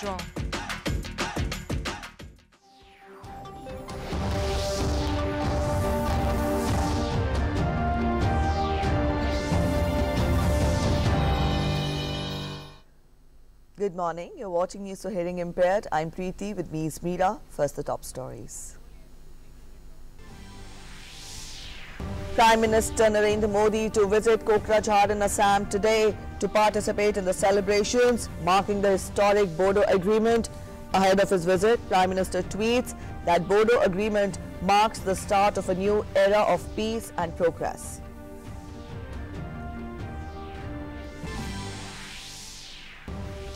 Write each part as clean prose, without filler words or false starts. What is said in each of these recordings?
Draw. Good morning. You're watching News for Hearing Impaired. I'm Preeti. With me is Meera. First, the top stories. Prime Minister Narendra Modi to visit Kokrajhar in Assam today to participate in the celebrations marking the historic Bodo Agreement. Ahead of his visit, Prime Minister tweets that Bodo Agreement marks the start of a new era of peace and progress.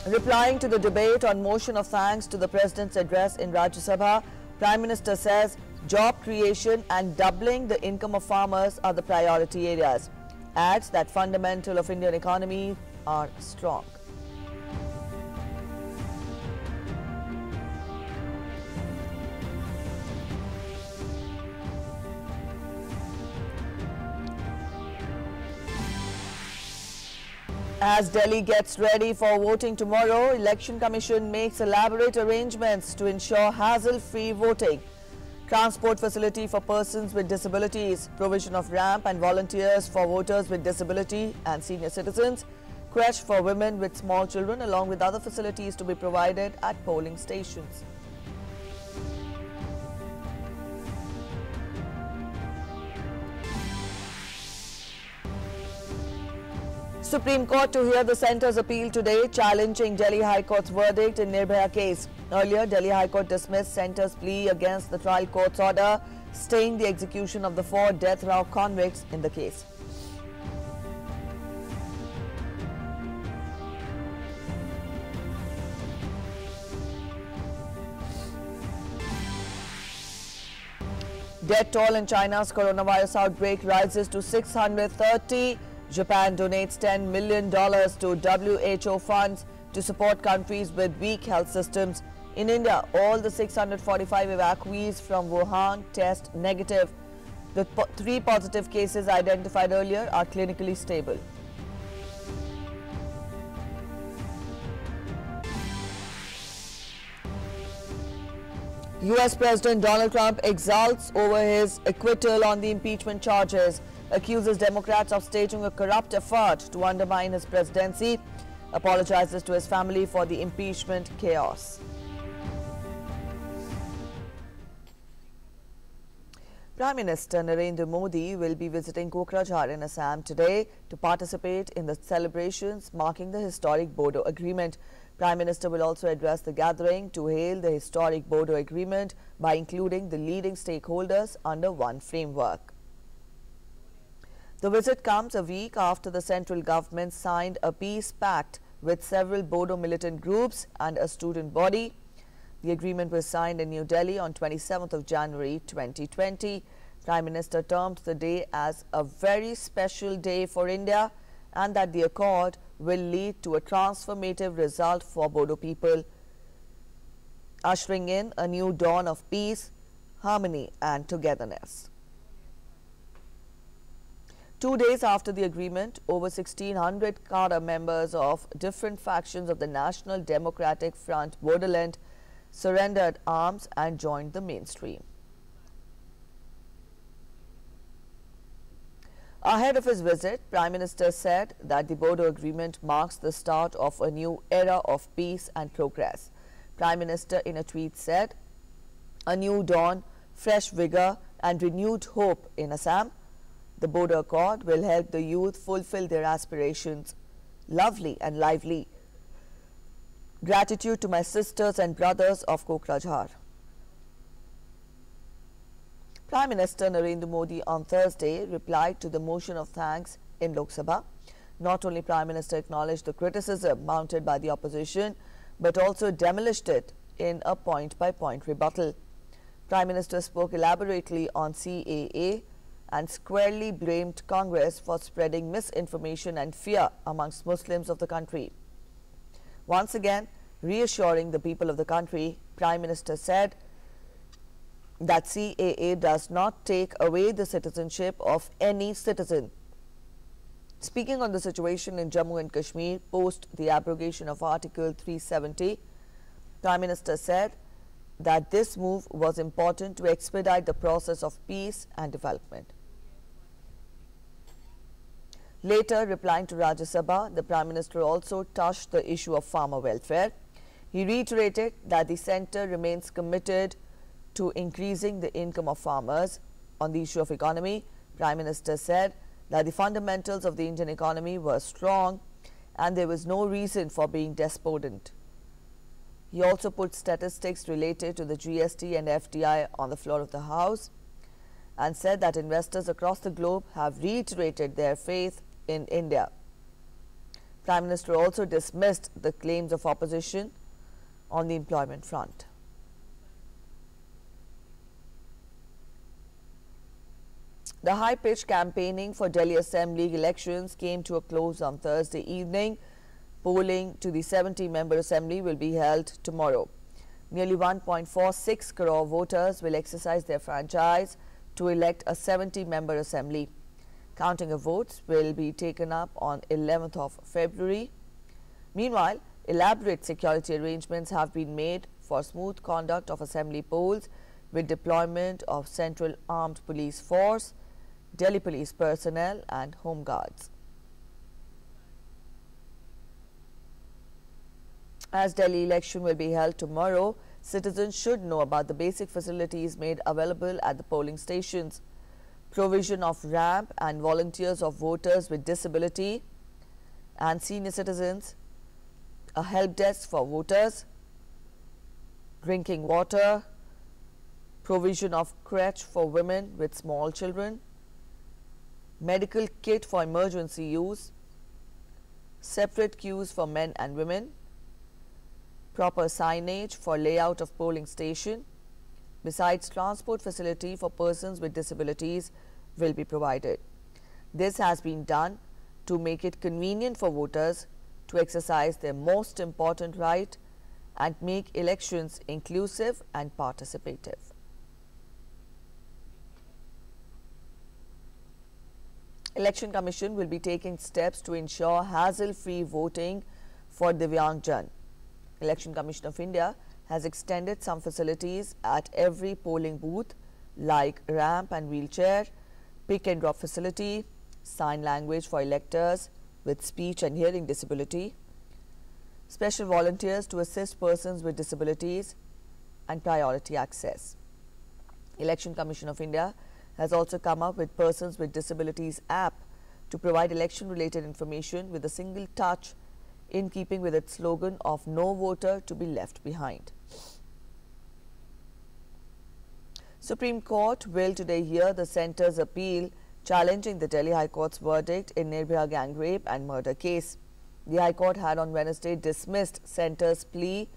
Replying to the debate on motion of thanks to the President's address in Rajya Sabha, Prime Minister says job creation and doubling the income of farmers are the priority areas. Adds that fundamental of Indian economy are strong. As Delhi gets ready for voting tomorrow, Election Commission makes elaborate arrangements to ensure hassle-free voting. Transport facility for persons with disabilities, provision of ramp and volunteers for voters with disability and senior citizens, creche for women with small children along with other facilities to be provided at polling stations. Supreme Court to hear the centre's appeal today, challenging Delhi High Court's verdict in Nirbhaya case. Earlier, Delhi High Court dismissed centre's plea against the trial court's order, staying the execution of the 4 death row convicts in the case. Death toll in China's coronavirus outbreak rises to 630. Japan donates $10 million to WHO funds to support countries with weak health systems. In India, all the 645 evacuees from Wuhan test negative. The 3 positive cases identified earlier are clinically stable. US President Donald Trump exults over his acquittal on the impeachment charges, accuses Democrats of staging a corrupt effort to undermine his presidency, apologizes to his family for the impeachment chaos. Prime Minister Narendra Modi will be visiting Kokrajhar in Assam today to participate in the celebrations marking the historic Bodo Agreement. Prime Minister will also address the gathering to hail the historic Bodo Agreement by including the leading stakeholders under one framework. The visit comes a week after the central government signed a peace pact with several Bodo militant groups and a student body. The agreement was signed in New Delhi on 27th of January 2020. Prime Minister termed the day as a very special day for India and that the accord will lead to a transformative result for Bodo people, ushering in a new dawn of peace, harmony and togetherness. 2 days after the agreement, over 1,600 cadre members of different factions of the National Democratic Front Bodoland surrendered arms and joined the mainstream. Ahead of his visit, Prime Minister said that the Bodo Agreement marks the start of a new era of peace and progress. Prime Minister in a tweet said, "A new dawn, fresh vigor and renewed hope in Assam. The Bodo Accord will help the youth fulfill their aspirations. Lovely and lively. Gratitude to my sisters and brothers of Kokrajhar." Prime Minister Narendra Modi on Thursday replied to the motion of thanks in Lok Sabha. Not only Prime Minister acknowledged the criticism mounted by the opposition, but also demolished it in a point-by-point rebuttal. Prime Minister spoke elaborately on CAA and squarely blamed Congress for spreading misinformation and fear amongst Muslims of the country. Once again, reassuring the people of the country, Prime Minister said that CAA does not take away the citizenship of any citizen. Speaking on the situation in Jammu and Kashmir post the abrogation of Article 370, Prime Minister said that this move was important to expedite the process of peace and development. Later, replying to Rajya Sabha, the Prime Minister also touched the issue of farmer welfare. He reiterated that the centre remains committed to increasing the income of farmers. On the issue of economy, Prime Minister said that the fundamentals of the Indian economy were strong and there was no reason for being despondent. He also put statistics related to the GST and FDI on the floor of the House and said that investors across the globe have reiterated their faith in India. Prime Minister also dismissed the claims of opposition on the employment front. The high-pitched campaigning for Delhi Assembly elections came to a close on Thursday evening. Polling to the 70-member Assembly will be held tomorrow. Nearly 1.46 crore voters will exercise their franchise to elect a 70-member Assembly. Counting of votes will be taken up on 11th of February. Meanwhile, elaborate security arrangements have been made for smooth conduct of Assembly polls with deployment of Central Armed Police Force, Delhi Police personnel and Home Guards. As Delhi election will be held tomorrow, citizens should know about the basic facilities made available at the polling stations. Provision of ramp and volunteers of voters with disability and senior citizens, a help desk for voters, drinking water, provision of crèche for women with small children, medical kit for emergency use, separate queues for men and women, proper signage for layout of polling station, besides transport facility for persons with disabilities will be provided. This has been done to make it convenient for voters to exercise their most important right and make elections inclusive and participative. Election Commission will be taking steps to ensure hassle-free voting for Divyangjan. Election Commission of India has extended some facilities at every polling booth like ramp and wheelchair, pick and drop facility, sign language for electors with speech and hearing disability, special volunteers to assist persons with disabilities and priority access. Election Commission of India has also come up with Persons with Disabilities app to provide election-related information with a single touch in keeping with its slogan of no voter to be left behind. Supreme Court will today hear the centre's appeal challenging the Delhi High Court's verdict in Nirbhaya gang rape and murder case. The High Court had on Wednesday dismissed centre's plea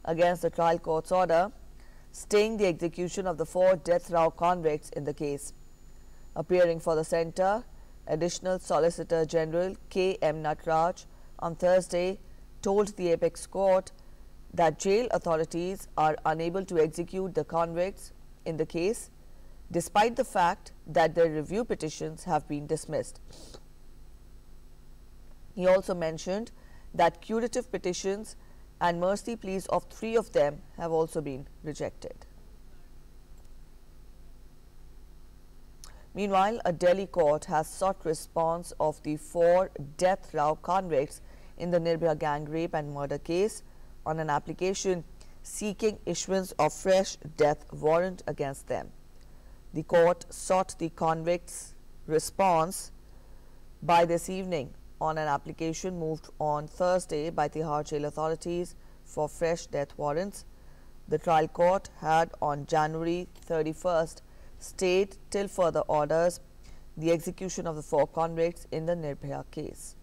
against the trial court's order staying the execution of the 4 death row convicts in the case. Appearing for the centre, Additional Solicitor General K. M. Natraj on Thursday told the Apex Court that jail authorities are unable to execute the convicts in the case despite the fact that their review petitions have been dismissed. He also mentioned that curative petitions and mercy pleas of 3 of them have also been rejected. Meanwhile, a Delhi court has sought response of the 4 death row convicts in the Nirbhaya gang rape and murder case on an application seeking issuance of fresh death warrant against them. The court sought the convicts' response by this evening on an application moved on Thursday by Tihar jail authorities for fresh death warrants. The trial court had on January 31st stayed till further orders the execution of the 4 convicts in the Nirbhaya case.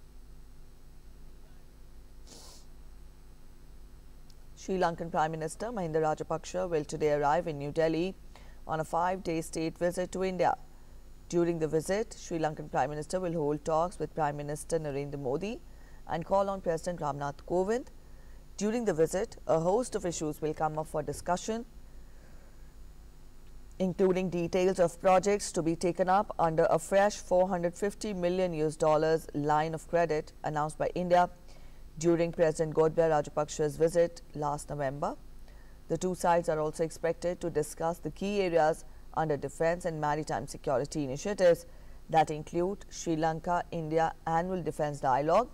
Sri Lankan Prime Minister Mahinda Rajapaksa will today arrive in New Delhi on a 5-day state visit to India. During the visit, Sri Lankan Prime Minister will hold talks with Prime Minister Narendra Modi and call on President Ramnath Kovind. During the visit, a host of issues will come up for discussion, including details of projects to be taken up under a fresh $450 million line of credit announced by India during President Gotabaya Rajapaksa's visit last November. The two sides are also expected to discuss the key areas under defence and maritime security initiatives that include Sri Lanka-India Annual Defence Dialogue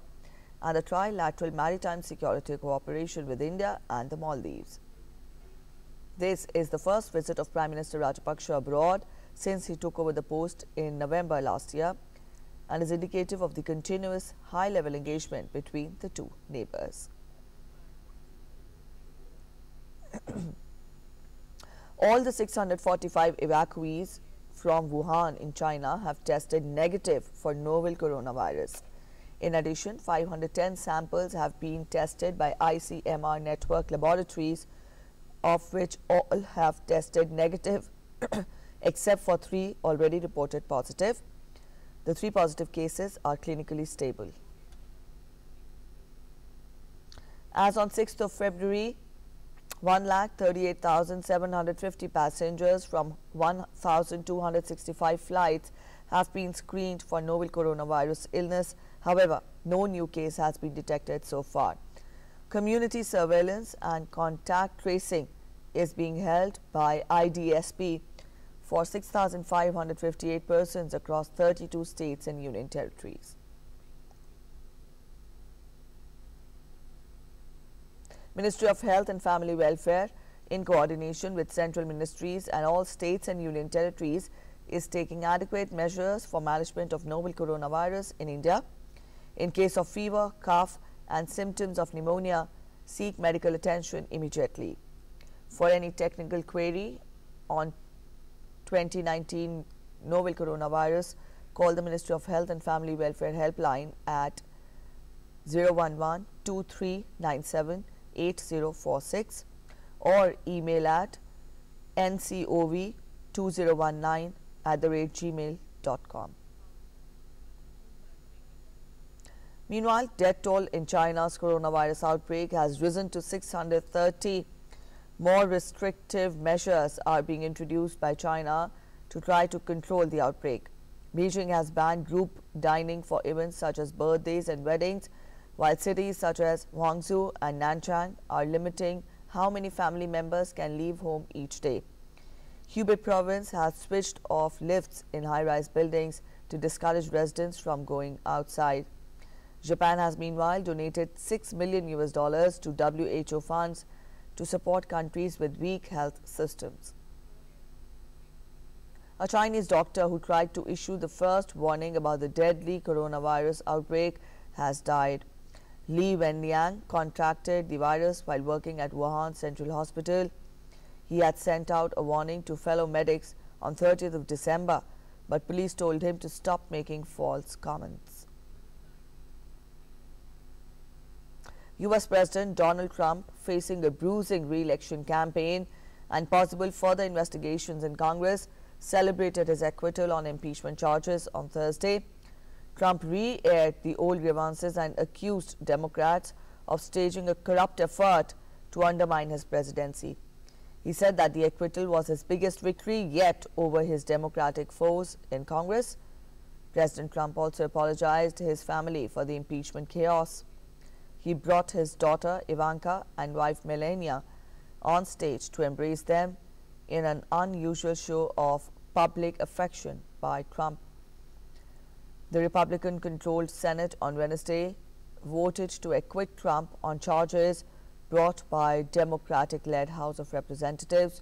and the trilateral maritime security cooperation with India and the Maldives. This is the first visit of Prime Minister Rajapaksa abroad since he took over the post in November last year and is indicative of the continuous high-level engagement between the two neighbours. All the 645 evacuees from Wuhan in China have tested negative for novel coronavirus. In addition, 510 samples have been tested by ICMR network laboratories, of which all have tested negative except for 3 already reported positive. The 3 positive cases are clinically stable. As on 6th of February, 1,38,750 passengers from 1,265 flights have been screened for novel coronavirus illness. However, no new case has been detected so far. Community surveillance and contact tracing is being held by IDSP for 6,558 persons across 32 states and union territories. Ministry of Health and Family Welfare, in coordination with central ministries and all states and union territories, is taking adequate measures for management of novel coronavirus in India. In case of fever, cough and symptoms of pneumonia, seek medical attention immediately. For any technical query on 2019 novel coronavirus, call the Ministry of Health and Family Welfare helpline at 011-2397-8046 or email at ncov2019@gmail.com. Meanwhile, death toll in China's coronavirus outbreak has risen to 630. More restrictive measures are being introduced by China to try to control the outbreak. Beijing has banned group dining for events such as birthdays and weddings, while cities such as Guangzhou and Nanchang are limiting how many family members can leave home each day. Hubei province has switched off lifts in high-rise buildings to discourage residents from going outside. Japan has meanwhile donated $6 million to WHO funds to support countries with weak health systems. A Chinese doctor who tried to issue the first warning about the deadly coronavirus outbreak has died. Li Wenliang contracted the virus while working at Wuhan Central Hospital. He had sent out a warning to fellow medics on 30th of December, but police told him to stop making false comments. US President Donald Trump, facing a bruising re-election campaign and possible further investigations in Congress, celebrated his acquittal on impeachment charges on Thursday. Trump re-aired the old grievances and accused Democrats of staging a corrupt effort to undermine his presidency. He said that the acquittal was his biggest victory yet over his Democratic foes in Congress. President Trump also apologized to his family for the impeachment chaos. He brought his daughter Ivanka and wife Melania on stage to embrace them in an unusual show of public affection by Trump. The Republican-controlled Senate on Wednesday voted to acquit Trump on charges brought by Democratic-led House of Representatives,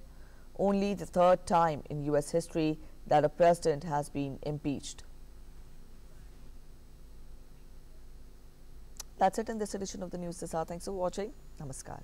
only the third time in U.S. history that a president has been impeached. That's it in this edition of the News this hour. Thanks for watching. Namaskar.